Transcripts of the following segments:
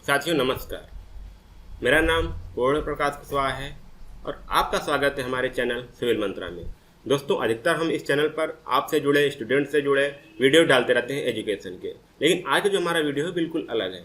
साथियों नमस्कार। मेरा नाम पूर्ण प्रकाश कुशवाहा है और आपका स्वागत है हमारे चैनल सिविल मंत्रा में। दोस्तों अधिकतर हम इस चैनल पर आपसे जुड़े स्टूडेंट से जुड़े वीडियो डालते रहते हैं एजुकेशन के, लेकिन आज का जो हमारा वीडियो है बिल्कुल अलग है।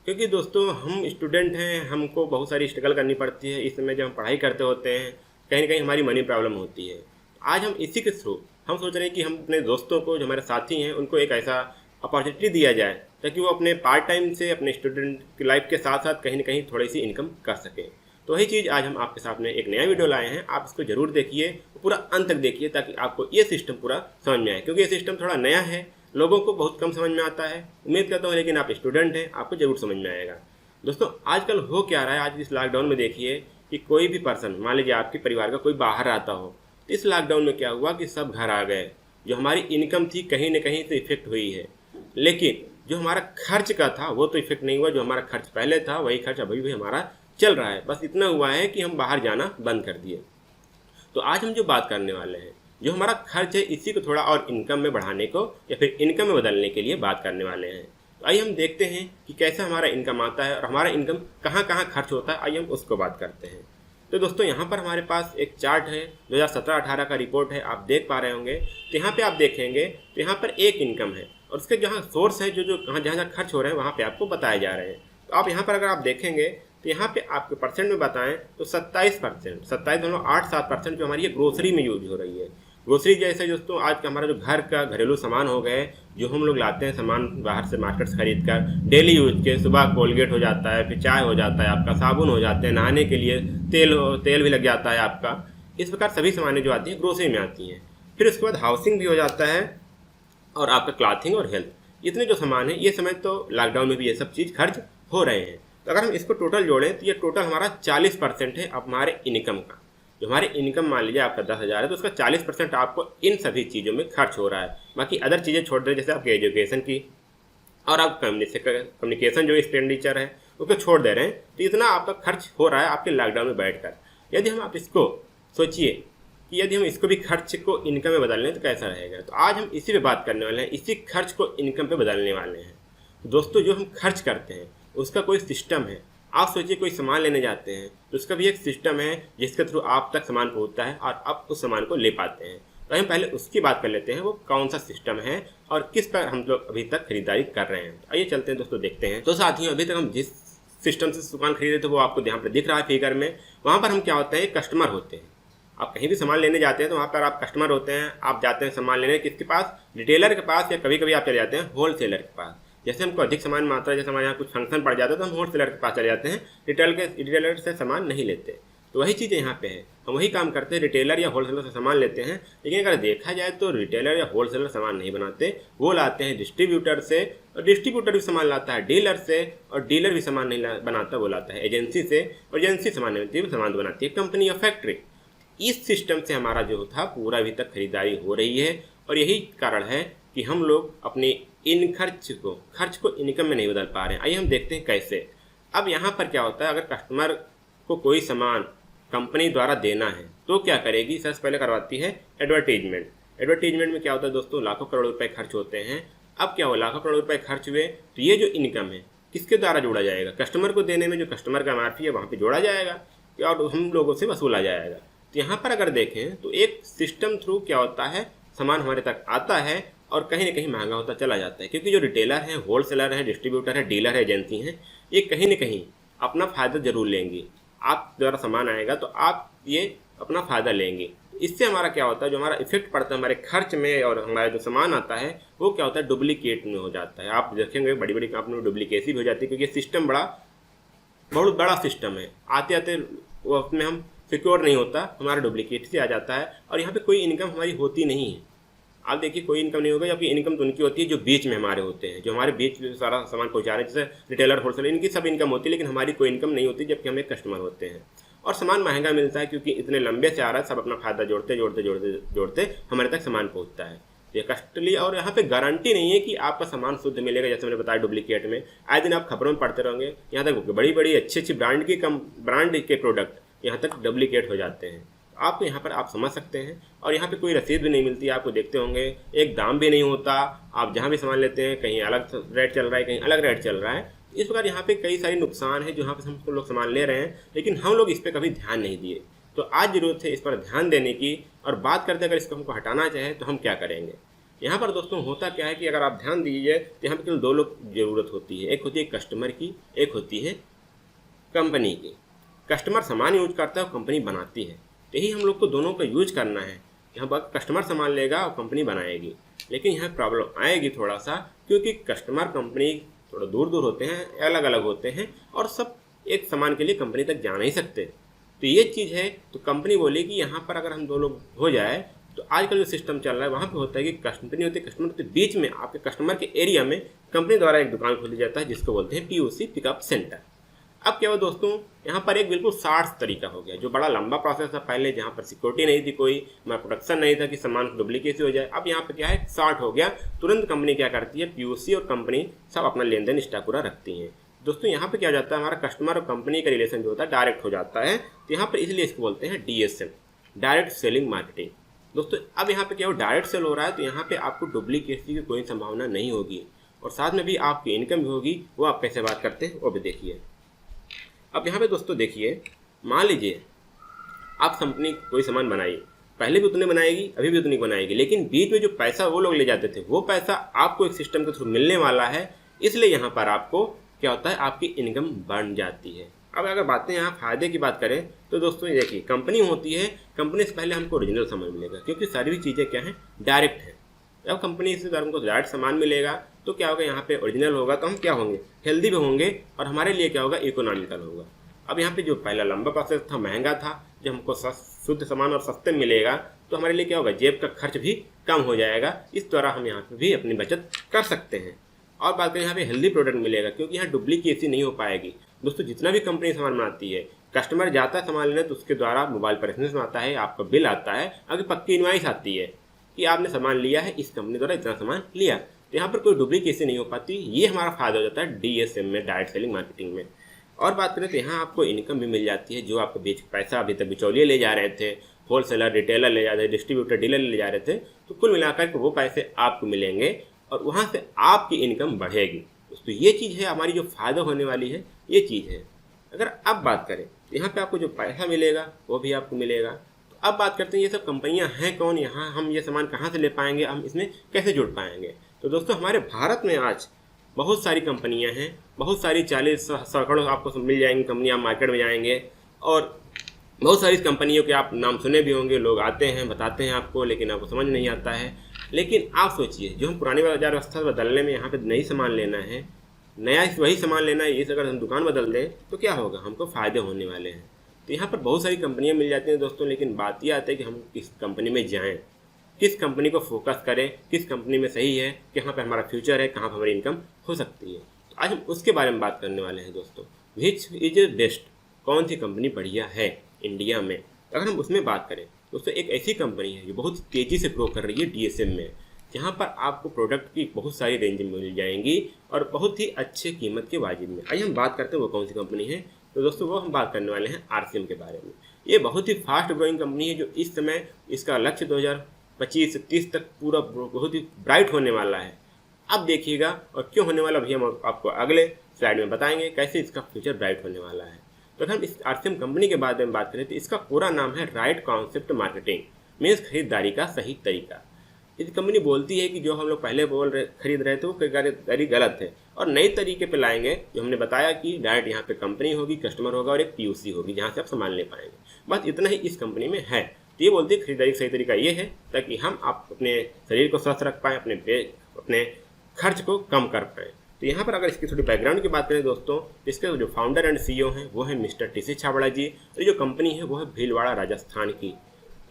क्योंकि दोस्तों हम स्टूडेंट हैं, हमको बहुत सारी स्ट्रगल करनी पड़ती है। इस समय जब हम पढ़ाई करते होते हैं कहीं ना कहीं हमारी मनी प्रॉब्लम होती है। आज हम इसी के थ्रू हम सोच रहे हैं कि हम अपने दोस्तों को, जो हमारे साथी हैं, उनको एक ऐसा अपॉर्चुनिटी दिया जाए ताकि वो अपने पार्ट टाइम से अपने स्टूडेंट की लाइफ के साथ साथ कहीं ना कहीं थोड़ी सी इनकम कर सकें। तो वही चीज़ आज हम आपके सामने एक नया वीडियो लाए हैं। आप इसको जरूर देखिए, पूरा अंत तक देखिए ताकि आपको ये सिस्टम पूरा समझ में आए। क्योंकि ये सिस्टम थोड़ा नया है, लोगों को बहुत कम समझ में आता है। उम्मीद करता हूँ लेकिन आप स्टूडेंट हैं, आपको जरूर समझ में आएगा। दोस्तों आजकल हो क्या रहा है, आज इस लॉकडाउन में देखिए कि कोई भी पर्सन, मान लीजिए आपके परिवार का कोई बाहर आता हो, तो इस लॉकडाउन में क्या हुआ कि सब घर आ गए। जो हमारी इनकम थी कहीं ना कहीं से इफेक्ट हुई है, लेकिन जो हमारा खर्च का था वो तो इफेक्ट नहीं हुआ। जो हमारा खर्च पहले था वही खर्च अभी भी हमारा चल रहा है, बस इतना हुआ है कि हम बाहर जाना बंद कर दिए। तो आज हम जो बात करने वाले हैं, जो हमारा खर्च है इसी को थोड़ा और इनकम में बढ़ाने को या फिर इनकम में बदलने के लिए बात करने वाले हैं। तो आइए हम देखते हैं कि कैसा हमारा इनकम आता है और हमारा इनकम कहाँ कहाँ खर्च होता है। आइए हम उसको बात करते हैं। तो दोस्तों यहाँ पर हमारे पास एक चार्ट है, 2017-18 का रिपोर्ट है, आप देख पा रहे होंगे। तो यहाँ पे आप देखेंगे तो यहाँ पर एक इनकम है और उसके जहाँ सोर्स है, जो जहाँ जहाँ खर्च हो रहे हैं वहाँ पे आपको बताए जा रहे हैं। तो आप यहाँ पर अगर आप देखेंगे तो यहाँ पे आपके परसेंट में बताएं तो 27%, 27.87% जो हमारी ये ग्रोसरी में यूज हो रही है। ग्रोसरी जैसे दोस्तों आज का हमारा जो घर का घरेलू सामान हो गए, जो हम लोग लाते हैं सामान बाहर से मार्केट से खरीद कर, डेली यूज के, सुबह कोलगेट हो जाता है, फिर चाय हो जाता है आपका, साबुन हो जाते हैं, नहाने के लिए तेल भी लग जाता है आपका। इस प्रकार सभी सामानें जो आती हैं ग्रोसरी में आती हैं। फिर उसके बाद हाउसिंग भी हो जाता है और आपका क्लॉथिंग और हेल्थ, इतने जो सामान है ये समय तो लॉकडाउन में भी ये सब चीज़ खर्च हो रहे हैं। तो अगर हम इसको टोटल जोड़ें तो ये टोटल हमारा 40% है हमारे इनकम का। जो हमारी इनकम मान लीजिए आपका 10,000 है तो उसका 40% आपको इन सभी चीज़ों में खर्च हो रहा है। बाकी अदर चीज़ें छोड़ दें, जैसे आपके एजुकेशन की और आप कम्युनिकेशन जो एक्सपेंडिचर है उसको छोड़ दे रहे हैं, तो इतना आपका खर्च हो रहा है आपके लॉकडाउन में बैठ कर। यदि हम आप इसको सोचिए कि यदि हम इसको भी खर्च को इनकम में बदल लें तो कैसा रहेगा। तो आज हम इसी पे बात करने वाले हैं, इसी खर्च को इनकम पे बदलने वाले हैं। दोस्तों जो हम खर्च करते हैं उसका कोई सिस्टम है। आप सोचिए कोई सामान लेने जाते हैं तो उसका भी एक सिस्टम है जिसके थ्रू आप तक सामान पहुंचता है और आप उस सामान को ले पाते हैं। तो हम पहले उसकी बात कर लेते हैं, वो कौन सा सिस्टम है और किस पर हम लोग अभी तक खरीदारी कर रहे हैं। आइए चलते हैं दोस्तों, देखते हैं। तो साथियों अभी तक हम जिस सिस्टम से सामान खरीदे थे वो आपको यहाँ पर दिख रहा है फिगर में। वहाँ पर हम क्या होते हैं, कस्टमर होते हैं। आप कहीं भी सामान लेने जाते हैं तो वहाँ पर आप कस्टमर होते हैं। आप जाते हैं सामान लेने किसके पास, रिटेलर के पास, या कभी कभी आप चले जाते हैं होलसेलर के पास। जैसे हमको अधिक सामान मात्रा, जैसे हमारे यहाँ कुछ फंक्शन पड़ जाता है तो हम होलसेलर के पास चले जाते हैं, रिटेलर से सामान नहीं लेते। तो वही चीज़ यहाँ पे है, हम वही काम करते हैं, रिटेलर या होलसेलर से सामान लेते हैं। लेकिन अगर देखा जाए तो रिटेलर या होलसेलर सामान नहीं बनाते, वो लाते हैं डिस्ट्रीब्यूटर से, और डिस्ट्रीब्यूटर भी सामान लाता है डीलर से, और डीलर भी सामान नहीं बनाता, वो लाता है एजेंसी से, और एजेंसी सामान नहीं बनाती, सामान बनाती है कंपनी या फैक्ट्री। इस सिस्टम से हमारा जो था पूरा अभी तक खरीदारी हो रही है और यही कारण है कि हम लोग अपने इन खर्च को इनकम में नहीं बदल पा रहे हैं। आइए हम देखते हैं कैसे। अब यहाँ पर क्या होता है, अगर कस्टमर को कोई सामान कंपनी द्वारा देना है तो क्या करेगी, सबसे पहले करवाती है एडवर्टीजमेंट। एडवर्टीजमेंट में क्या होता है दोस्तों, लाखों करोड़ रुपए खर्च होते हैं। अब क्या हो, लाखों करोड़ रुपए खर्च हुए तो ये जो इनकम है किसके द्वारा जोड़ा जाएगा, कस्टमर को देने में जो कस्टमर का मार्फी है वहाँ पर जोड़ा जाएगा और हम लोगों से वसूला जाएगा। तो यहाँ पर अगर देखें तो एक सिस्टम थ्रू क्या होता है, सामान हमारे तक आता है और कहीं ना कहीं महंगा होता चला जाता है। क्योंकि जो रिटेलर है, होलसेलर है, डिस्ट्रीब्यूटर है, डीलर है, एजेंसी है, ये कहीं ना कहीं अपना फ़ायदा जरूर लेंगी। आप द्वारा सामान आएगा तो आप ये अपना फ़ायदा लेंगे। इससे हमारा क्या होता है, जो हमारा इफेक्ट पड़ता है हमारे खर्च में और हमारा जो सामान आता है वो क्या होता है, डुप्लीकेट में हो जाता है। आप देखेंगे बड़ी बड़ी कंपनी में डुप्लीकेसी भी हो जाती है, क्योंकि सिस्टम बहुत बड़ा सिस्टम है। आते आते वो उसमें हम सिक्योर नहीं होता, हमारा डुप्लीकेट से आ जाता है और यहाँ पे कोई इनकम हमारी होती नहीं है। आप देखिए कोई इनकम नहीं होगा, जबकि इनकम तो उनकी होती है जो बीच में हमारे होते हैं, जो हमारे बीच में सारा सामान पहुँचा रहे हैं, जैसे रिटेलर, होलसेलर, इनकी सब इनकम होती है, लेकिन हमारी कोई इनकम नहीं होती, जबकि हम एक कस्टमर होते हैं। और सामान महंगा मिलता है क्योंकि इतने लंबे से आ रहा है, सब अपना फायदा जोड़ते हमारे तक सामान पहुँचता है। ये कस्टली, और यहाँ पे गारंटी नहीं है कि आपका सामान शुद्ध मिलेगा। जैसे मैंने बताया डुप्लीकेट में आए दिन आप खबरों में पढ़ते रहेंगे, यहाँ तक बड़ी बड़ी अच्छी ब्रांड के प्रोडक्ट यहाँ तक डुप्लीकेट हो जाते हैं। आपको यहाँ पर आप समझ सकते हैं। और यहाँ पे कोई रसीद भी नहीं मिलती, आपको देखते होंगे एक दाम भी नहीं होता। आप जहाँ भी सामान लेते हैं कहीं अलग रेट चल रहा है, कहीं अलग रेट चल रहा है। इस प्रकार यहाँ पे कई सारे नुकसान है जो यहाँ पे हम लोग सामान ले रहे हैं, लेकिन हम लोग इस पर कभी ध्यान नहीं दिए। तो आज ज़रूरत है इस पर ध्यान देने की। और बात करते हैं अगर इसको हमको हटाना चाहे तो हम क्या करेंगे। यहाँ पर दोस्तों होता क्या है कि अगर आप ध्यान दीजिए तो यहाँ पर केवल 2 लोग ज़रूरत होती है। एक होती है कस्टमर की, एक होती है कंपनी की। कस्टमर सामान यूज करता है और कंपनी बनाती है, तो यही हम लोग को दोनों का यूज करना है। यहाँ पर कस्टमर सामान लेगा और कंपनी बनाएगी, लेकिन यहाँ प्रॉब्लम आएगी थोड़ा सा, क्योंकि कस्टमर कंपनी थोड़ा दूर दूर होते हैं, अलग अलग होते हैं और सब एक सामान के लिए कंपनी तक जा नहीं सकते। तो ये चीज़ है। तो कंपनी बोली कि यहाँ पर अगर हम 2 लोग हो जाए तो आजकल जो सिस्टम चल रहा है वहाँ पे होता है कि कंपनी होती है, कस्टमर के बीच में आपके कस्टमर के एरिया में कंपनी द्वारा एक दुकान खोली जाता है जिसको बोलते हैं POC, पिकअप सेंटर। अब क्या हुआ दोस्तों, यहाँ पर एक बिल्कुल शार्ट तरीका हो गया, जो बड़ा लंबा प्रोसेस था पहले, जहाँ पर सिक्योरिटी नहीं थी, कोई प्रोडक्शन नहीं था कि सामान डुप्लीकेसी हो जाए। अब यहाँ पे क्या है, शार्ट हो गया। तुरंत कंपनी क्या करती है, POC और कंपनी सब अपना लेन देन स्टाकुरा रखती हैं। दोस्तों यहाँ पे क्या हो जाता है, हमारा कस्टमर और कंपनी का रिलेशन जो होता है डायरेक्ट हो जाता है। तो यहाँ पर इसलिए इसको बोलते हैं DSM, डायरेक्ट सेलिंग मार्केटिंग। दोस्तों अब यहाँ पे क्या हो, डायरेक्ट सेल हो रहा है, तो यहाँ पे आपको डुप्लीकेसी की कोई संभावना नहीं होगी और साथ में भी आपकी इनकम भी होगी। वो आप कैसे बात करते हैं वो भी देखिए। अब यहाँ पे दोस्तों देखिए, मान लीजिए आप कंपनी कोई सामान बनाई, पहले भी उतने बनाएगी, अभी भी उतनी बनाएगी, लेकिन बीच में जो पैसा वो लोग ले जाते थे वो पैसा आपको एक सिस्टम के थ्रू मिलने वाला है। इसलिए यहाँ पर आपको क्या होता है, आपकी इनकम बढ़ जाती है। अब अगर बातें यहाँ फायदे की बात करें तो दोस्तों ये देखिए, कंपनी होती है, कंपनी से पहले हमको ओरिजिनल सामान मिलेगा, क्योंकि सारी चीज़ें क्या हैं, डायरेक्ट है। जब कंपनी से हमको डायरेक्ट सामान मिलेगा तो क्या होगा, यहाँ पे ओरिजिनल होगा तो हम क्या होंगे, हेल्दी भी होंगे और हमारे लिए क्या होगा, इकोनॉमिकल होगा। अब यहाँ पे जो पहला लंबा प्रोसेस था, महंगा था, जब हमको शुद्ध सामान और सस्ते मिलेगा तो हमारे लिए क्या होगा, जेब का खर्च भी कम हो जाएगा। इस द्वारा हम यहाँ पे भी अपनी बचत कर सकते हैं। और बात करें, यहाँ पे हेल्दी प्रोडक्ट मिलेगा, क्योंकि यहाँ डुप्लीकेसी नहीं हो पाएगी। दोस्तों जितना भी कंपनी सामान बनाती है, कस्टमर जाता है सामान लेने तो उसके द्वारा मोबाइल पर एसएमएस आता है, आपका बिल आता है, आगे पक्की इनवॉइस आती है कि आपने सामान लिया है, इस कंपनी द्वारा इतना सामान लिया। तो यहाँ पर कोई डुप्लीकेसी नहीं हो पाती। ये हमारा फायदा हो जाता है DSM में, डायरेक्ट सेलिंग मार्केटिंग में। और बात करें तो यहाँ आपको इनकम भी मिल जाती है। जो आपका बीच पैसा अभी तक बिचौलिए ले जा रहे थे, होलसेलर, रिटेलर ले जा रहे थे, डिस्ट्रीब्यूटर, डीलर ले जा रहे थे, तो कुल मिलाकर के वो पैसे आपको मिलेंगे और वहाँ से आपकी इनकम बढ़ेगी। तो ये चीज़ है हमारी, जो फ़ायदा होने वाली है ये चीज़ है। अगर अब बात करें तो यहाँ पे आपको जो पैसा मिलेगा वो भी आपको मिलेगा। तो अब बात करते हैं ये सब कंपनियाँ हैं कौन, यहाँ हम ये सामान कहाँ से ले पाएंगे, हम इसमें कैसे जुड़ पाएंगे। तो दोस्तों हमारे भारत में आज बहुत सारी कंपनियाँ हैं, बहुत सारी 40 सैकड़ों आपको मिल जाएंगी कंपनियाँ, मार्केट में जाएंगे और बहुत सारी कंपनियों के आप नाम सुने भी होंगे। लोग आते हैं, बताते हैं आपको, लेकिन आपको समझ नहीं आता है। लेकिन आप सोचिए, जो हम पुरानी बाजार व्यवस्था बदलने में यहाँ पे नई सामान लेना है, नया वही सामान लेना है, इस अगर हम दुकान बदल दें तो क्या होगा, हमको फ़ायदे होने वाले हैं। तो यहाँ पर बहुत सारी कंपनियाँ मिल जाती हैं दोस्तों, लेकिन बात ये आती है कि हम किस कंपनी में जाएँ, किस कंपनी को फोकस करें, किस कंपनी में सही है, कहाँ पर हमारा फ्यूचर है, कहाँ पर हमारी इनकम हो सकती है। तो आज हम उसके बारे में बात करने वाले हैं दोस्तों। विच इज बेस्ट, कौन सी कंपनी बढ़िया है इंडिया में। अगर हम उसमें बात करें दोस्तों, एक ऐसी कंपनी है जो बहुत तेज़ी से ग्रो कर रही है DSM में, जहाँ पर आपको प्रोडक्ट की बहुत सारी रेंज मिल जाएंगी और बहुत ही अच्छे कीमत के वाजिब में। आइए हम बात करते हैं वो कौन सी कंपनी है। तो दोस्तों वो हम बात करने वाले हैं RCM के बारे में। ये बहुत ही फास्ट ग्रोइंग कंपनी है, जो इस समय इसका लक्ष्य 2025 से 30 तक पूरा बहुत ही ब्राइट होने वाला है। अब देखिएगा, और क्यों होने वाला भी हम आपको अगले स्लाइड में बताएंगे कैसे इसका फ्यूचर ब्राइट होने वाला है। तो अगर हम इस RCM कंपनी के बारे में बात करें तो इसका पूरा नाम है राइट कॉन्सेप्ट मार्केटिंग, मीन्स खरीदारी का सही तरीका। इस कंपनी बोलती है कि जो हम लोग पहले खरीद रहे थे वो खरीदारी गलत है और नए तरीके पे लाएंगे। जो हमने बताया कि डायरेक्ट यहाँ पे कंपनी होगी, कस्टमर होगा और एक POC होगी जहाँ से आप सामान ले पाएंगे। बस इतना ही इस कंपनी में है। तो ये बोलती है खरीदारी का सही तरीका ये है ताकि हम आप अपने शरीर को स्वस्थ रख पाएँ, अपने खर्च को कम कर पाएँ। तो यहाँ पर अगर इसकी थोड़ी बैकग्राउंड की बात करें दोस्तों, इसके जो फाउंडर एंड CEO हैं वो है मिस्टर TC छाबड़ा जी, और जो कंपनी है वो है भीलवाड़ा राजस्थान की।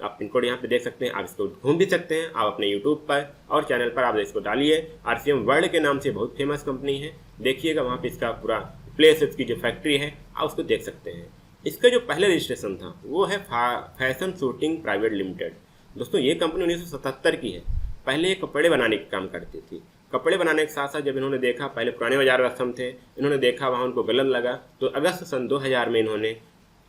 आप पिन कोड यहाँ पे देख सकते हैं, आप इसको घूम भी सकते हैं। आप अपने यूट्यूब पर और चैनल पर आप इसको डालिए। RCM वर्ल्ड के नाम से बहुत फेमस कंपनी है, देखिएगा वहाँ पे इसका पूरा प्लेस, इसकी जो फैक्ट्री है आप उसको देख सकते हैं। इसका जो पहले रजिस्ट्रेशन था वो है फैशन शूटिंग प्राइवेट लिमिटेड। दोस्तों ये कंपनी 1977 की है। पहले ये कपड़े बनाने का काम करती थी। कपड़े बनाने के साथ साथ जब इन्होंने देखा, पहले पुराने बाजार व्यवस्था में थे, इन्होंने देखा वहाँ उनको गलत लगा, तो अगस्त सन 2000 में इन्होंने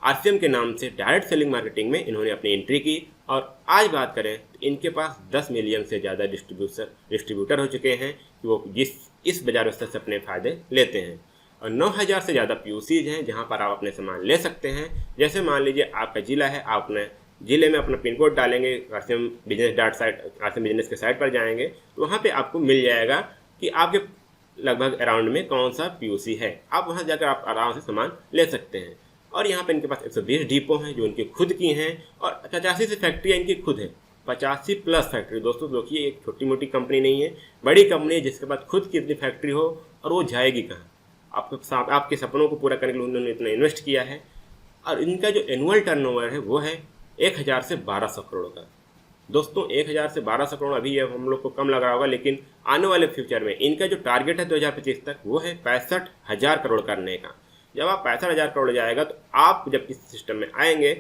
RCM के नाम से डायरेक्ट सेलिंग मार्केटिंग में इन्होंने अपनी एंट्री की। और आज बात करें तो इनके पास 10 मिलियन से ज़्यादा डिस्ट्रीब्यूटर हो चुके हैं कि वो इस बाजार व्यवस्था से अपने फ़ायदे लेते हैं। और 9000 से ज़्यादा POCs हैं जहाँ पर आप अपने सामान ले सकते हैं। जैसे मान लीजिए आपका ज़िला है, आप अपने ज़िले में अपना पिन कोड डालेंगे, RCM business dot site, RCM business के साइट पर जाएंगे तो वहाँ पे आपको मिल जाएगा कि आपके लगभग अराउंड में कौन सा POC है। आप वहाँ जाकर आप आराम से सामान ले सकते हैं। और यहाँ पे इनके पास 120 डिपो हैं जो इनकी खुद की हैं और 85 से फैक्ट्रियाँ इनकी खुद हैं, 85+ फैक्ट्री। दोस्तों देखिए, एक छोटी मोटी कंपनी नहीं है, बड़ी कंपनी है जिसके पास खुद की इतनी फैक्ट्री हो और वो जाएगी कहाँ। आपके सपनों को पूरा करने के लिए उन्होंने इतना इन्वेस्ट किया है। और इनका जो एनुअल टर्नओवर है वो है 1000 से 1200 करोड़ का। दोस्तों 1000 से 1200 करोड़ अभी ये हम लोग को कम लग रहा होगा, लेकिन आने वाले फ्यूचर में इनका जो टारगेट है 2025 तक वो है 65,000 करोड़ करने का। जब आप 65,000 करोड़ जाएगा तो आप जब इस सिस्टम में आएंगे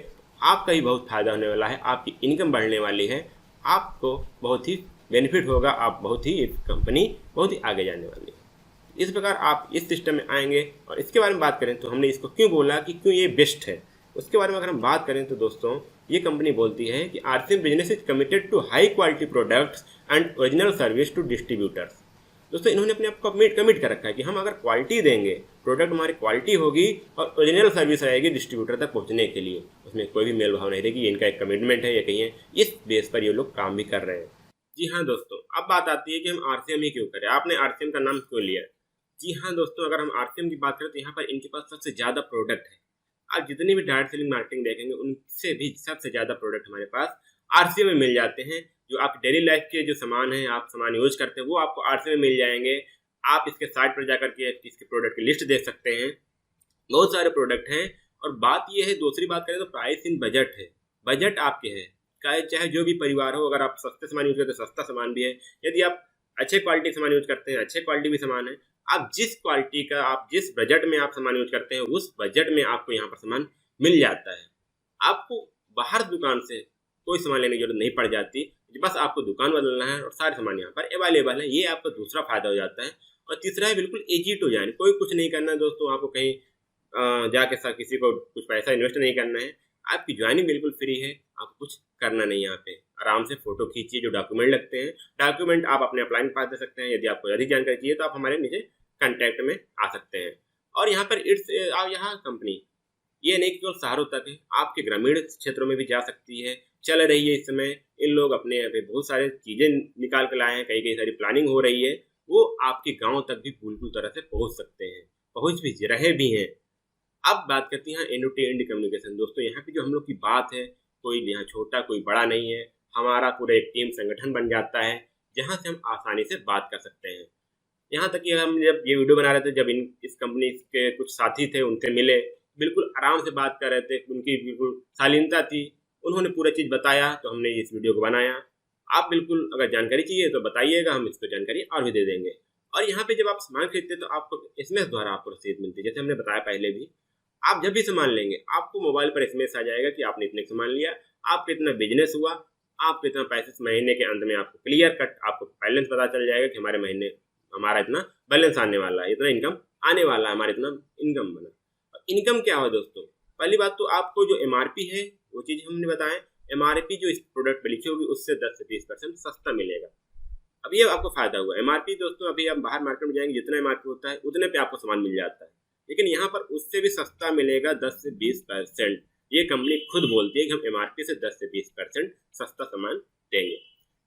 आपका ही बहुत फायदा होने वाला है, आपकी इनकम बढ़ने वाली है, आपको बहुत ही बेनिफिट होगा, आप बहुत ही कंपनी बहुत ही आगे जाने वाली है। इस प्रकार आप इस सिस्टम में आएंगे। और इसके बारे में बात करें तो हमने इसको क्यों बोला कि क्यों ये बेस्ट है, उसके बारे में अगर हम बात करें तो दोस्तों ये कंपनी बोलती है कि RCM business is committed to high quality products and original service to distributors. दोस्तों इन्होंने अपने आप को कमिट कर रखा है कि हम अगर क्वालिटी देंगे, प्रोडक्ट हमारी क्वालिटी होगी और ओरिजिनल सर्विस रहेगी डिस्ट्रीब्यूटर तक पहुंचने के लिए, उसमें कोई भी मेल भाव नहीं रहेगी। इनका एक कमिटमेंट है, ये कहिए इस बेस पर ये लोग काम भी कर रहे हैं। जी हाँ दोस्तों, अब बात आती है कि हम आरसीएम ही क्यों करें, आपने आरसीएम का नाम क्यों लिया। जी हाँ दोस्तों, अगर हम आरसीएम की बात करें तो यहाँ पर इनके पास सबसे ज़्यादा प्रोडक्ट है। आप जितनी भी डायरेक्ट सेलिंग मार्केटिंग देखेंगे उनसे भी सबसे ज़्यादा प्रोडक्ट हमारे पास आरसीएम में मिल जाते हैं। जो आप डेली लाइफ के जो सामान हैं, आप सामान यूज करते हैं, वो आपको आरसीएम में मिल जाएंगे। आप इसके साइट पर जाकर के इसके प्रोडक्ट की लिस्ट देख सकते हैं, बहुत सारे प्रोडक्ट हैं। और बात ये है, दूसरी बात करें तो प्राइस इन बजट है, बजट आपके है, चाहे जो भी परिवार हो। अगर आप सस्ते सामान यूज करते हैं सस्ता सामान भी है, यदि आप अच्छे क्वालिटी सामान यूज करते हैं अच्छे क्वालिटी भी सामान है। आप जिस क्वालिटी का, आप जिस बजट में आप सामान यूज करते हैं उस बजट में आपको यहाँ पर सामान मिल जाता है। आपको बाहर दुकान से कोई सामान लेने की जरूरत नहीं पड़ जाती, बस आपको दुकान बदलना है और सारे सामान यहाँ पर अवेलेबल है। ये आपका दूसरा फायदा हो जाता है। और तीसरा है बिल्कुल इजी टू ज्वाइन, कोई कुछ नहीं करना है दोस्तों, आपको कहीं जाके किसी को कुछ पैसा इन्वेस्ट नहीं करना है, आपकी ज्वाइनिंग बिल्कुल फ्री है, आपको कुछ करना नहीं है। यहाँ पे आराम से फोटो खींचिए, जो डॉक्यूमेंट लगते हैं डॉक्यूमेंट आप अपने अप्लाई में पास दे सकते हैं। यदि आपको अधिक जानकारी चाहिए तो आप हमारे नीचे कांटेक्ट में आ सकते हैं। और यहाँ पर यहाँ कंपनी ये नहीं केवल शहरों तक है, आपके ग्रामीण क्षेत्रों में भी जा सकती है, चल रही है। इस समय इन लोग अपने यहाँ पे बहुत सारे चीज़ें निकाल कर लाए हैं, कई सारी प्लानिंग हो रही है, वो आपके गांव तक भी बिल्कुल तरह से पहुंच सकते हैं, पहुंच भी रहे भी हैं। अब बात करते हैं एंड टू एंड कम्युनिकेशन। दोस्तों यहाँ पे जो हम लोग की बात है, कोई यहाँ छोटा कोई बड़ा नहीं है, हमारा पूरा एक टीम संगठन बन जाता है जहाँ से हम आसानी से बात कर सकते हैं। यहाँ तक कि हम जब ये वीडियो बना रहे थे, जब इस कंपनी के कुछ साथी थे उनसे मिले, बिल्कुल आराम से बात कर रहे थे, उनकी बिल्कुल शालीनता थी, उन्होंने पूरा चीज़ बताया तो हमने इस वीडियो को बनाया। आप बिल्कुल अगर जानकारी चाहिए तो बताइएगा, हम इस पर जानकारी और भी दे देंगे। और यहाँ पे जब आप सामान खरीदते हैं तो आपको एसएमएस द्वारा आपको रसीद मिलती है, जैसे हमने बताया पहले भी। आप जब भी सामान लेंगे आपको मोबाइल पर एसएमएस आ जाएगा कि आपने इतने सामान लिया, आपका इतना बिजनेस हुआ, आपको इतना पैसे महीने के अंत में आपको क्लियर कट आपको बैलेंस पता चल जाएगा कि हमारे महीने हमारा इतना बैलेंस आने वाला है, इतना इनकम आने वाला है, हमारा इतना इनकम बना। इनकम क्या हो दोस्तों, पहली बात तो आपको जो एमआरपी है वो चीज़ हमने बताया, एमआरपी जो इस प्रोडक्ट पर लिखी होगी उससे 10 से 20% सस्ता मिलेगा। अब ये आपको फायदा हुआ। एमआरपी दोस्तों अभी आप बाहर मार्केट में जाएंगे, जितना एमआरपी होता है उतने पे आपको सामान मिल जाता है, लेकिन यहाँ पर उससे भी सस्ता मिलेगा 10 से 20%। ये कंपनी खुद बोलती है कि हम एमआरपी से 10 से 20% सस्ता सामान देंगे।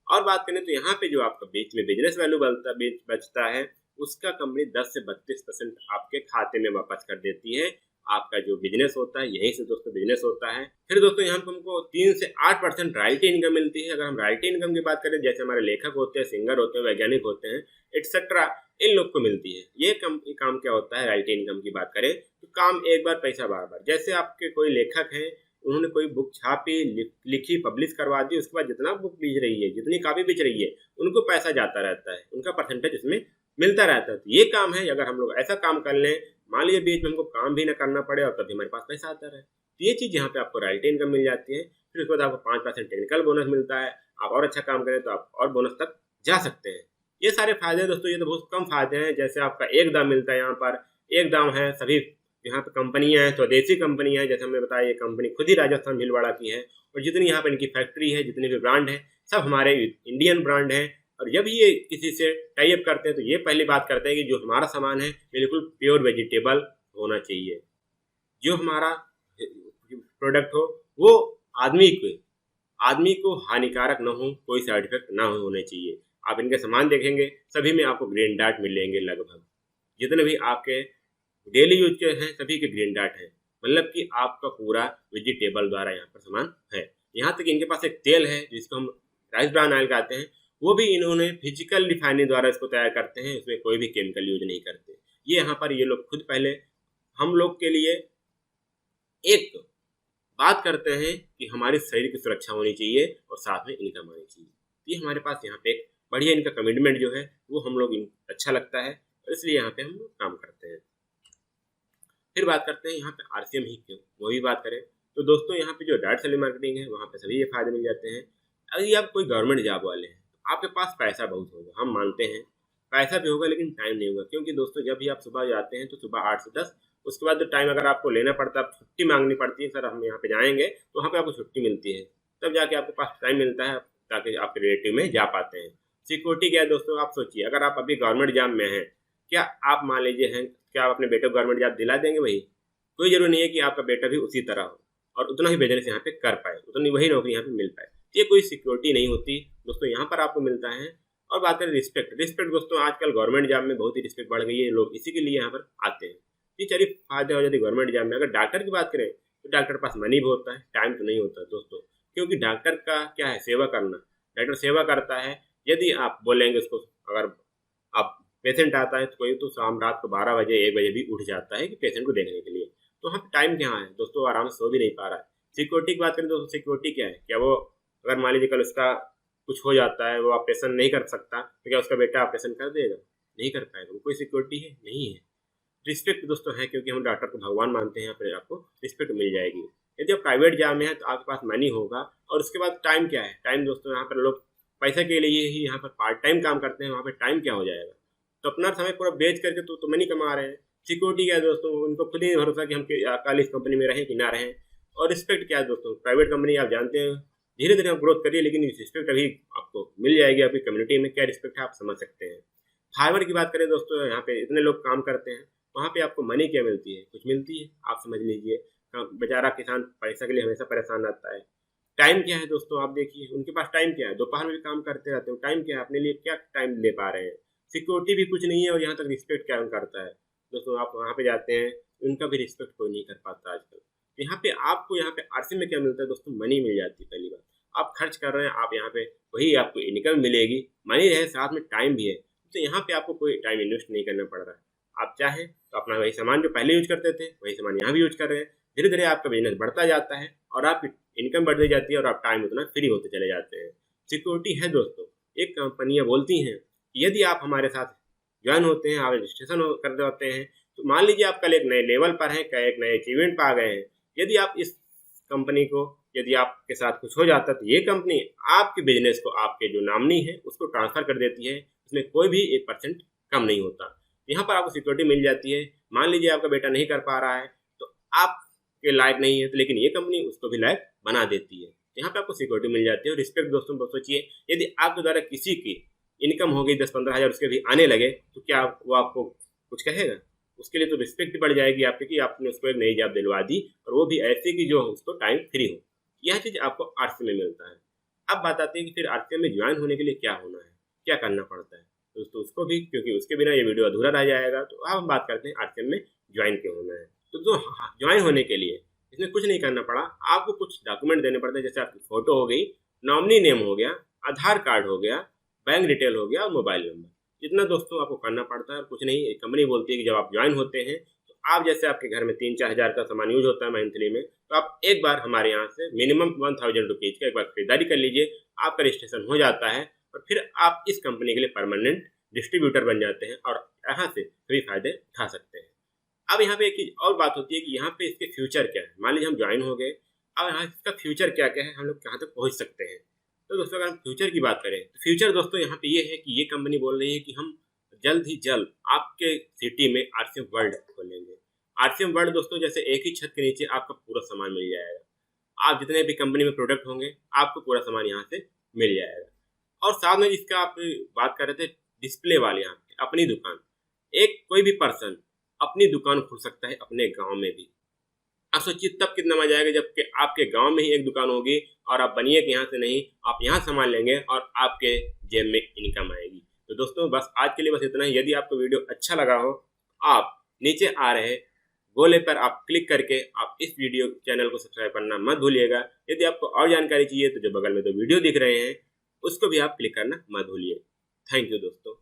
और बात करें तो यहाँ पे जो आपका बीच में बिजनेस वैल्यू बचता है उसका कंपनी 10 से 32% आपके खाते में वापस कर देती है। आपका जो बिजनेस होता है यही से दोस्तों बिजनेस होता है। फिर दोस्तों यहाँ पर हमको 3 से 8% रॉयल्टी इनकम मिलती है। अगर हम रॉयल्टी इनकम की बात करें, जैसे हमारे लेखक होते हैं, सिंगर होते हैं, वैज्ञानिक होते हैं, एक्सेट्रा, इन लोग को मिलती है। ये काम क्या होता है, रॉयल्टी इनकम की बात करें तो काम एक बार पैसा बार बार। जैसे आपके कोई लेखक हैं, उन्होंने कोई बुक छापी, लिखी, पब्लिश करवा दी, उसके बाद जितना बुक बेच रही है, जितनी कॉपी बेच रही है, उनको पैसा जाता रहता है, उनका परसेंटेज इसमें मिलता रहता है। तो ये काम है, अगर हम लोग ऐसा काम कर लें, मान लीजिए बीच में हमको काम भी ना करना पड़े और तभी हमारे पास पैसा आता रहे, तो ये चीज़ यहाँ पे आपको रॉयल्टी इनकम मिल जाती है। फिर उसके बाद आपको 5% टेक्निकल बोनस मिलता है। आप और अच्छा काम करें तो आप और बोनस तक जा सकते हैं। ये सारे फायदे दोस्तों, ये तो बहुत कम फायदे हैं। जैसे आपका एक दाम मिलता है, यहाँ पर एक दाम है। सभी यहाँ पर कंपनियाँ हैं, स्वदेशी कंपनियाँ हैं, जैसे हमने बताया ये कंपनी खुद ही राजस्थान भीलवाड़ा की है। और जितनी यहाँ पर इनकी फैक्ट्री है, जितनी भी ब्रांड है, सब हमारे इंडियन ब्रांड हैं। और जब ये किसी से टाई अप करते हैं तो ये पहली बात करते हैं कि जो हमारा सामान है बिल्कुल प्योर वेजिटेबल होना चाहिए, जो हमारा प्रोडक्ट हो वो आदमी को हानिकारक न हो, कोई साइड इफेक्ट ना होने चाहिए। आप इनके सामान देखेंगे सभी में आपको ग्रीन डॉट मिलेंगे, लगभग जितने भी आपके डेली यूज के हैं सभी के ग्रीन डॉट है, मतलब कि आपका पूरा वेजिटेबल द्वारा यहाँ पर सामान है। यहाँ तक इनके पास एक तेल है जिसको हम राइस ब्रान ऑयल कहते हैं, वो भी इन्होंने फिजिकल रिफाइनिंग द्वारा इसको तैयार करते हैं, इसमें कोई भी केमिकल यूज नहीं करते। ये यहाँ पर ये लोग खुद पहले हम लोग के लिए एक बात करते हैं कि हमारे शरीर की सुरक्षा होनी चाहिए और साथ में इनकम आनी चाहिए। ये हमारे पास यहाँ पे एक बढ़िया इनका कमिटमेंट जो है वो हम लोग अच्छा लगता है और इसलिए यहाँ पे हम लोग काम करते हैं। फिर बात करते हैं यहाँ पे आरसीएम ही क्यों, वो भी बात करें तो दोस्तों यहाँ पे जो डायरेक्ट सेलिंग मार्केटिंग है वहाँ पे सभी ये फायदे मिल जाते हैं। अगर आप कोई गवर्नमेंट जॉब वाले हैं तो आपके पास पैसा बहुत होगा, हम मानते हैं पैसा भी होगा लेकिन टाइम नहीं होगा, क्योंकि दोस्तों जब भी आप सुबह जाते हैं तो सुबह 8 से 10, उसके बाद जो टाइम अगर आपको लेना पड़ता है, छुट्टी मांगनी पड़ती है, सर हम यहाँ पे जाएंगे तो वहाँ पे आपको छुट्टी मिलती है, तब जाके आपके पास टाइम मिलता है ताकि आपके रिलेटिव में जा पाते हैं। सिक्योरिटी क्या है दोस्तों, आप सोचिए अगर आप अभी गवर्नमेंट जॉब में हैं, क्या आप मान लीजिए हैं, क्या आप अपने बेटे को गवर्नमेंट जॉब दिला देंगे? वही कोई जरूरी नहीं है कि आपका बेटा भी उसी तरह हो और उतना ही बिजनेस यहाँ पे कर पाए, उतनी वही नौकरी यहाँ पे मिल पाए, ये कोई सिक्योरिटी नहीं होती दोस्तों, यहाँ पर आपको मिलता है। और बात करें रिस्पेक्ट दोस्तों, आजकल गवर्नमेंट जॉब में बहुत ही रिस्पेक्ट बढ़ गई है, लोग इसी के लिए यहाँ पर आते हैं। ये चलिए फायदे हो जाते गवर्नमेंट जॉब में। अगर डॉक्टर की बात करें तो डॉक्टर के पास मनी भी होता है, टाइम तो नहीं होता दोस्तों, क्योंकि डॉक्टर का क्या है, सेवा करना। डॉक्टर सेवा करता है, यदि आप बोलेंगे उसको, अगर आप पेशेंट आता है तो कोई तो शाम रात को 12 बजे 1 बजे भी उठ जाता है कि पेशेंट को देखने के लिए, तो वहाँ टाइम कहाँ है दोस्तों, आराम से सो भी नहीं पा रहा है। सिक्योरिटी की बात करें दोस्तों, सिक्योरिटी क्या है, क्या वो अगर मान लीजिए कल उसका कुछ हो जाता है, वो ऑपरेशन नहीं कर सकता तो क्या उसका बेटा ऑपरेशन कर देगा? नहीं कर पाएगा, वो कोई सिक्योरिटी है नहीं है। रिस्पेक्ट दोस्तों है, क्योंकि हम डॉक्टर को भगवान मानते हैं, यहाँ पर आपको रिस्पेक्ट मिल जाएगी। यदि आप प्राइवेट जॉब में है तो आपके पास मनी होगा, और उसके बाद टाइम क्या है, टाइम दोस्तों यहाँ पर लोग पैसा के लिए ही यहाँ पर पार्ट टाइम काम करते हैं, वहाँ पर टाइम क्या हो जाएगा, तो अपना समय पूरा बेच करके तो मनी कमा रहे हैं। सिक्योरिटी क्या है दोस्तों, उनको खुद ही भरोसा कि हम कल इस कंपनी में रहें कि ना रहें। और रिस्पेक्ट क्या है दोस्तों, प्राइवेट कंपनी आप जानते हैं धीरे धीरे आप ग्रोथ करिए, लेकिन रिस्पेक्ट अभी आपको मिल जाएगी, आपकी कम्युनिटी में क्या रिस्पेक्ट है आप समझ सकते हैं। फाइबर की बात करें दोस्तों, यहाँ पे इतने लोग काम करते हैं, वहाँ पे आपको मनी क्या मिलती है, कुछ मिलती है, आप समझ लीजिए। बेचारा किसान पैसा के लिए हमेशा परेशान रहता है। टाइम क्या है दोस्तों, आप देखिए उनके पास टाइम क्या है, दोपहर में भी काम करते रहते हैं, टाइम क्या है, अपने लिए क्या टाइम ले पा रहे हैं। सिक्योरिटी भी कुछ नहीं है, और यहाँ तक रिस्पेक्ट क्या करता है दोस्तों, आप वहाँ पे जाते हैं उनका भी रिस्पेक्ट कोई नहीं कर पाता आजकल। यहाँ पे आपको यहाँ पे आरसी में क्या मिलता है दोस्तों, मनी मिल जाती है। पहली बात आप खर्च कर रहे हैं, आप यहाँ पे वही आपको इनकम मिलेगी, मनी है साथ में टाइम भी है, तो यहाँ पे आपको कोई टाइम इन्वेस्ट नहीं करना पड़ रहा है। आप चाहें तो अपना वही सामान जो पहले यूज करते थे वही सामान यहाँ भी यूज कर रहे हैं, धीरे धीरे आपका बिजनेस बढ़ता जाता है और आपकी इनकम बढ़ती जाती है और आप टाइम उतना फ्री होते चले जाते हैं। सिक्योरिटी है दोस्तों, एक कंपनियां बोलती हैं कि यदि आप हमारे साथ ज्वाइन होते हैं, आप रजिस्ट्रेशन कर देते हैं, तो मान लीजिए आप कल एक नए लेवल पर हैं, क्या एक नए अचीवमेंट पर आ गए हैं, यदि आप इस कंपनी को, यदि आपके साथ कुछ हो जाता है तो ये कंपनी आपके बिजनेस को, आपके जो नॉमिनी है उसको ट्रांसफर कर देती है, उसमें कोई भी 1% कम नहीं होता। यहाँ पर आपको सिक्योरिटी मिल जाती है। मान लीजिए आपका बेटा नहीं कर पा रहा है तो आपके लायक नहीं है, तो लेकिन ये कंपनी उसको भी लायक बना देती है, यहाँ पे आपको सिक्योरिटी मिल जाती है। और रिस्पेक्ट दोस्तों सोचिए, यदि आपके द्वारा किसी की इनकम हो गई 10-15 हज़ार, उसके भी आने लगे तो क्या वो आपको कुछ कहेगा? उसके लिए तो रिस्पेक्ट बढ़ जाएगी आपकी कि आपने उसको एक नई जॉब दिलवा दी, और वो भी ऐसे कि जो उसको टाइम फ्री हो। यह चीज़ आपको आरसी में मिलता है। अब बात आती है कि फिर आरसी में ज्वाइन होने के लिए क्या होना है, क्या करना पड़ता है दोस्तों, उसको भी, क्योंकि उसके बिना ये वीडियो अधूरा रह जाएगा। तो अब हम बात करते हैं आरसीएम में ज्वाइन क्यों होना है। तो जो ज्वाइन होने के लिए इसमें कुछ नहीं करना पड़ा, आपको कुछ डॉक्यूमेंट देने पड़ते हैं, जैसे आपकी फोटो हो गई, नॉमिनी नेम हो गया, आधार कार्ड हो गया, बैंक डिटेल हो गया और मोबाइल नंबर। इतना दोस्तों आपको करना पड़ता है और कुछ नहीं। एक कंपनी बोलती है कि जब आप ज्वाइन होते हैं तो आप, जैसे आपके घर में 3-4 हज़ार का सामान यूज होता है मंथली में, तो आप एक बार हमारे यहाँ से मिनिमम 1000 रुपीज़ का एक बार खरीदारी कर लीजिए, आपका रजिस्ट्रेशन हो जाता है और फिर आप इस कंपनी के लिए परमानेंट डिस्ट्रीब्यूटर बन जाते हैं और यहाँ से सभी फायदे उठा सकते हैं। अब यहाँ पे एक चीज और बात होती है कि यहाँ पे इसके फ्यूचर क्या है। मान लीजिए हम ज्वाइन हो गए, अब यहाँ इसका फ्यूचर क्या क्या है, हम लोग कहाँ तक पहुँच सकते हैं। तो दोस्तों अगर हम फ्यूचर की बात करें तो फ्यूचर दोस्तों यहाँ पे ये है कि ये कंपनी बोल रही है कि हम जल्द ही जल्द आपके सिटी में आरसीएम वर्ल्ड खोलेंगे। आरसीएम वर्ल्ड दोस्तों, जैसे एक ही छत के नीचे आपका पूरा सामान मिल जाएगा। आप जितने भी कंपनी में प्रोडक्ट होंगे आपको पूरा सामान यहाँ से मिल जाएगा। और साथ में जिसका आप बात कर रहे थे डिस्प्ले वाले, यहाँ पे अपनी दुकान, एक कोई भी पर्सन अपनी दुकान खोल सकता है अपने गांव में भी। आप सोचिए तब कितना मजा आएगा जब आपके गांव में ही एक दुकान होगी और आप बनिए कि यहाँ से नहीं, आप यहाँ सामान लेंगे और आपके जेब में इनकम आएगी। तो दोस्तों बस आज के लिए बस इतना ही। यदि आपको वीडियो अच्छा लगा हो, आप नीचे आ रहे गोले पर आप क्लिक करके आप इस वीडियो चैनल को सब्सक्राइब करना मत भूलिएगा। यदि आपको और जानकारी चाहिए तो जो बगल में 2 वीडियो दिख रहे हैं उसको भी आप क्लिक करना मत भूलिए। थैंक यू दोस्तों।